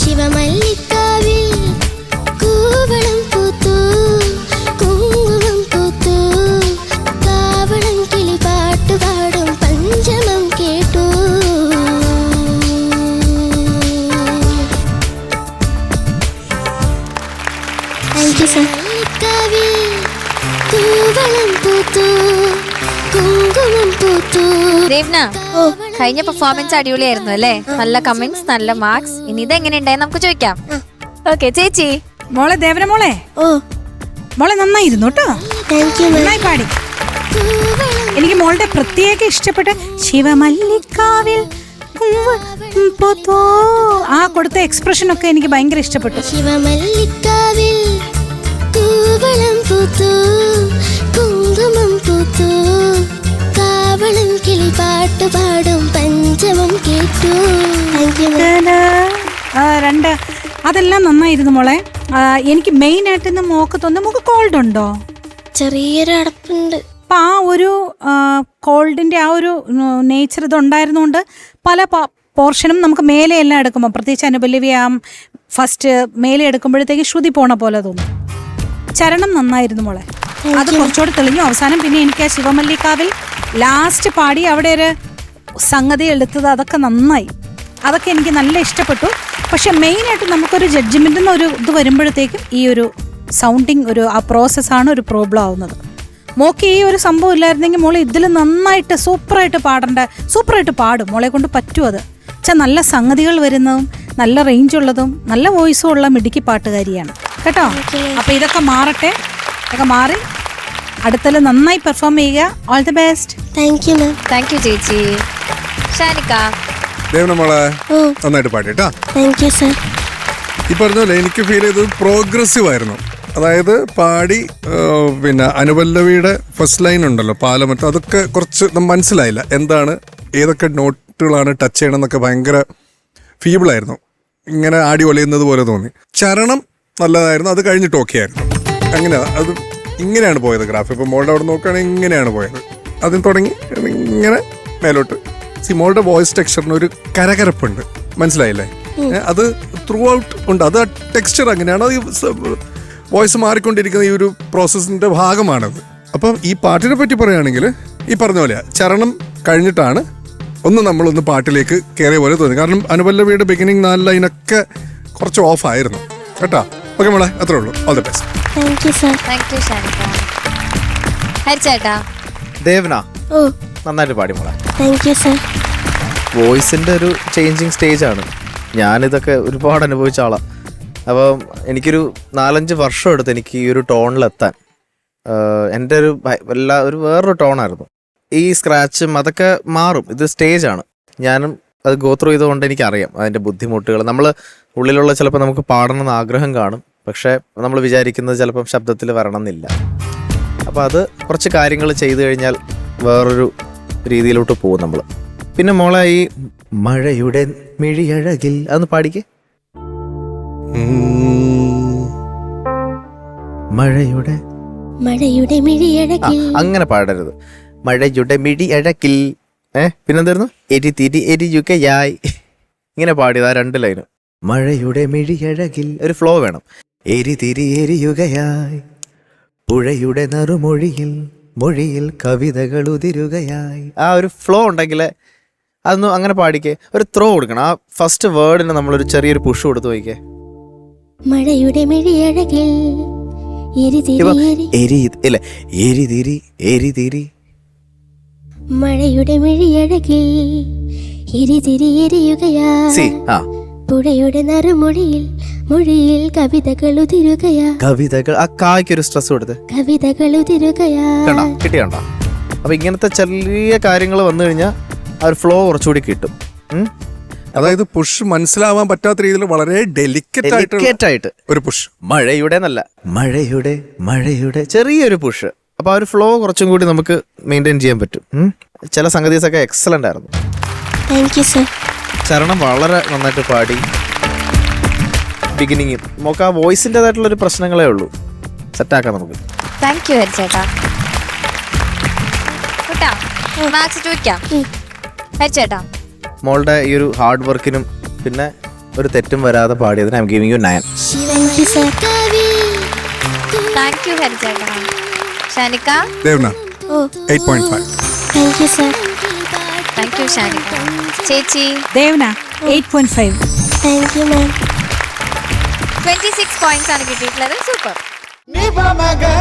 ശിവമല്ലിക്കാവിൽ കൂവളം പൂത്തു കുങ്കുമം പൂത്തു കാവളം കിളി പാട്ടുപാടും പഞ്ചമം കേട്ടു. Thank you sir. മല്ലിക്കാവിൽ കൂവളം പൂത്തു കുങ്കുമം പൂത്തു. ദേവ്ന, കഴിഞ്ഞ പെർഫോമൻസ് അടിപൊളിയായിരുന്നു അല്ലേ? നല്ല കമന്റ്സ്, നല്ല മാർക്സ്. ഇനി ഇത് എങ്ങനെ ഉണ്ടായി നമുക്ക് ചോദിക്കാം. ഓക്കെ ചേച്ചി. മോളെ ദേവന മോളെ, മോളെ നന്നായിരുന്നു കേട്ടോ, നന്നായി പാടി. എനിക്ക് മോളുടെ പ്രത്യേക ഇഷ്ടപ്പെട്ട ശിവമല്ലിക്കാവിൽ ആ കൊടുത്ത എക്സ്പ്രഷൻ ഒക്കെ എനിക്ക് ഭയങ്കര ഇഷ്ടപ്പെട്ടു. ശിവമല്ലിക്കാവിൽ കൂവളം പൂത്തു കുങ്കുമം പൂത്തു കാവളം കിളി പാട്ടുപാടും പഞ്ചമം കേട്ടു. രണ്ട് അതെല്ലാം നന്നായിരുന്നു മോളെ. എനിക്ക് മെയിൻ ആയിട്ട് മോക്ക് തോന്നുന്നു മോക്ക് കോൾഡ് ഉണ്ടോ? ചെറിയൊരു അടപ്പുണ്ട്. അപ്പം ആ ഒരു കോൾഡിൻ്റെ ആ ഒരു നേച്ചർ ഇതുണ്ടായിരുന്നുകൊണ്ട് പല പോർഷനും നമുക്ക് മേലെ എല്ലാം എടുക്കുമ്പോൾ, പ്രത്യേകിച്ച് അനുപല്ലവി ആ ഫസ്റ്റ് മേലെ എടുക്കുമ്പോഴത്തേക്ക് ശ്രുതി പോണ പോലെ തോന്നും. ചരണം നന്നായിരുന്നു മോളെ, അത് കുറച്ചുകൂടെ തെളിഞ്ഞു. അവസാനം പിന്നെ എനിക്ക് ആ ശിവമല്ലിക്കാവിൽ ലാസ്റ്റ് പാടി അവിടെ ഒരു സംഗതി എടുത്തത് അതൊക്കെ നന്നായി, അതൊക്കെ എനിക്ക് നല്ല ഇഷ്ടപ്പെട്ടു. പക്ഷെ മെയിനായിട്ട് നമുക്കൊരു ജഡ്ജ്മെൻറ്റിൽ ഒരു ഇത് വരുമ്പോഴത്തേക്കും ഈ ഒരു സൗണ്ടിങ് ഒരു ആ പ്രോസസ്സാണ് ഒരു പ്രോബ്ലം ആവുന്നത്. മോക്ക് ഈ ഒരു സംഭവം ഇല്ലായിരുന്നെങ്കിൽ മോളെ ഇതിൽ നന്നായിട്ട് സൂപ്പറായിട്ട് പാടും. മോളെ കൊണ്ട് പറ്റും. അത് വെച്ചാൽ നല്ല സംഗതികൾ വരുന്നതും നല്ല റേഞ്ചുള്ളതും നല്ല വോയിസും ഉള്ള മിടുക്കി പാട്ടുകാരിയാണ് കേട്ടോ. അപ്പോൾ ഇതൊക്കെ മാറട്ടെ, ഇതൊക്കെ മാറി അടുത്തൽ നന്നായി പെർഫോം ചെയ്യുക. All the best. Thank you ma'am. Thank you ചേച്ചി. ഷാനിക്ക. ദേവന മോളെ നന്നായിട്ട് പാടിട്ടാ. Thank you sir. ഈ പറഞ്ഞ പോലെ എനിക്ക് ഫീൽ ചെയ്തത് പ്രോഗ്രസീവ് ആയിരുന്നു. അതായത് പാടി പിന്നെ അനുപല്ലവിയുടെ ഫസ്റ്റ് ലൈൻ ഉണ്ടല്ലോ, പാലമറ്റം, അതൊക്കെ കുറച്ച് മനസ്സിലായില്ല എന്താണ് ഏതൊക്കെ നോട്ടുകളാണ് ടച്ച് ചെയ്യണമെന്നൊക്കെ ഭയങ്കര ഫീബിളായിരുന്നു. ഇങ്ങനെ ആടി ഒലയുന്നത് പോലെ തോന്നി. ചരണം നല്ലതായിരുന്നു, അത് കഴിഞ്ഞിട്ട് ഓക്കെ ആയിരുന്നു. അങ്ങനെ അത് ഇങ്ങനെയാണ് പോയത് ഗ്രാഫ്. ഇപ്പം മോളുടെ അവിടെ നോക്കുകയാണെങ്കിൽ ഇങ്ങനെയാണ് പോയത്. അതിന് തുടങ്ങി ഇങ്ങനെ മേലോട്ട്. മോളുടെ വോയിസ് ടെക്സ്ചറിന് ഒരു കരകരപ്പുണ്ട്, മനസ്സിലായില്ലേ? അത് ത്രൂ ഔട്ട് ഉണ്ട്. അത് ടെക്സ്ചർ അങ്ങനെയാണ്. അത് വോയിസ് മാറിക്കൊണ്ടിരിക്കുന്ന ഈ ഒരു പ്രോസസ്സിൻ്റെ ഭാഗമാണത്. അപ്പം ഈ പാട്ടിനെ പറ്റി പറയുകയാണെങ്കിൽ ഈ പറഞ്ഞ പോലെ ചരണം കഴിഞ്ഞിട്ടാണ് നമ്മളൊന്ന് പാട്ടിലേക്ക് കയറിയ പോലെ തോന്നി. കാരണം അനുപല്ലവിയുടെ ബിഗിനിങ് 4 ലൈനൊക്കെ കുറച്ച് ഓഫ് ആയിരുന്നു കേട്ടോ. ഓക്കെ മോളെ, അത്രേ ഉള്ളൂ. All the best. Thank you sir. Thank you ഷാനിക്ക. ഹരിച്ചേട്ടാ. ദേവന നന്നായിട്ട് പാടി മോളെ. Thank you sir. വോയിസിൻ്റെ ഒരു ചേഞ്ചിങ് സ്റ്റേജാണ്. ഞാനിതൊക്കെ ഒരുപാട് അനുഭവിച്ച ആളാണ്. അപ്പം എനിക്കൊരു 4-5 വർഷം എടുത്ത് എനിക്ക് ഈ ഒരു ടോണിലെത്താൻ. എൻ്റെ ഒരു വേറൊരു ടോണായിരുന്നു. ഈ സ്ക്രാച്ചും അതൊക്കെ മാറും, ഇത് സ്റ്റേജാണ്. ഞാനും അത് ഗോ ത്രൂ ചെയ്തുകൊണ്ട് എനിക്കറിയാം അതിൻ്റെ ബുദ്ധിമുട്ടുകൾ. നമ്മൾ ഉള്ളിലുള്ള ചിലപ്പോൾ നമുക്ക് പാടണമെന്ന് ആഗ്രഹം കാണും, പക്ഷേ നമ്മൾ വിചാരിക്കുന്നത് ചിലപ്പം ശബ്ദത്തിൽ വരണം എന്നില്ല. അപ്പോൾ അത് കുറച്ച് കാര്യങ്ങൾ ചെയ്തു കഴിഞ്ഞാൽ വേറൊരു രീതിയിലോട്ട് പോകും നമ്മൾ. പിന്നെ മോളെ ഈ മഴയുടെ മിഴിയഴകിൽ അതൊന്ന് പാടിക്കേ. മഴയുടെ മിഴിയഴകിൽ. അങ്ങനെ പാടരുത്. മഴയുടെ മിഴിയഴകിൽ. പിന്നെന്തായിരുന്നു? എരിയുകയായി. ഇങ്ങനെ പാടിയത് ആ 2 ലൈന്. മഴയുടെ മിഴിയഴകിൽ ഒരു ഫ്ലോ വേണം. എരിയുകയായി പുഴയുടെ നറുമൊഴിയിൽ കവിതകൾ ഉതിരുകയായി. ആ ഒരു ഫ്ലോ ഉണ്ടെങ്കിൽ അതൊന്നും അങ്ങനെ പാടിക്കേ. ഒരു ത്രോ കൊടുക്കണം. ആ ഫസ്റ്റ് വേർഡിന് നമ്മളൊരു ചെറിയൊരു പുഷ് കൊടുത്ത് പോയിക്കേ. മഴയുടെ മിഴിയഴകിൽ എരിതിരി. മഴയുടെ മിഴിയഴകിൽ എരിയുകയായി പുഴയുടെ നറുമൊഴിയിൽ കവിതകൾ ഉതിരുകയാ. കവിതകൾ ആ കായ്ക്കൊരു സ്ട്രെസ് കൊടുത്ത് കവിതകൾ ഉതിരുകയാ. കിട്ടിയണ്ടോ? അപ്പൊ ഇങ്ങനത്തെ ചെറിയ കാര്യങ്ങൾ വന്നു കഴിഞ്ഞാൽ ആ ഒരു ഫ്ലോ കുറച്ചുകൂടി കിട്ടും. അതായത് പുഷ് മനസ്സിലാവാൻ പറ്റാത്ത രീതിയിൽ വളരെ ഡെലിക്കേറ്റ് ആയിട്ട് ഒരു പുഷ്. മഴയുടെ ചെറിയൊരു പുഷ്. അപ്പൊ ആ ഒരു ഫ്ലോ കുറച്ചും കൂടി നമുക്ക് മെയിൻറ്റെയിൻ ചെയ്യാൻ പറ്റും. ചില സംഗതിയൊക്കെ എക്സലന്റ് ആയിരുന്നു. Thank you sir. ചരണം വളരെ നന്നായിട്ട് പാടി. ബിഗിനിങ് നമുക്ക് ആ വോയിസിൻ്റെതായിട്ടുള്ളൊരു പ്രശ്നങ്ങളേ ഉള്ളൂ. സെറ്റാക്കാം നമുക്ക്. Thank you ഹരിച്ചേട്ടാ. മാർക്സ് ചോദിക്കാം. ഹരിച്ചേട്ടാ, മോളുടെ ഈ ഒരു ഹാർഡ് വർക്കിനും പിന്നെ ഒരു തെറ്റും വരാതെ പാടിയതിന് I am giving you 9. Thank you sir. Thank you ഹരിചേട്ടാ. ഷാനിക്ക. ദേവ്ന ഓ 8.5. Thank you sir. Thank you ഷാനിക്ക. ചേച്ചി. Devana 8.5. Thank you ma'am. 26 points ആണ് കിട്ടിയിട്ടുള്ളത്. സൂപ്പർ. Ni pa maga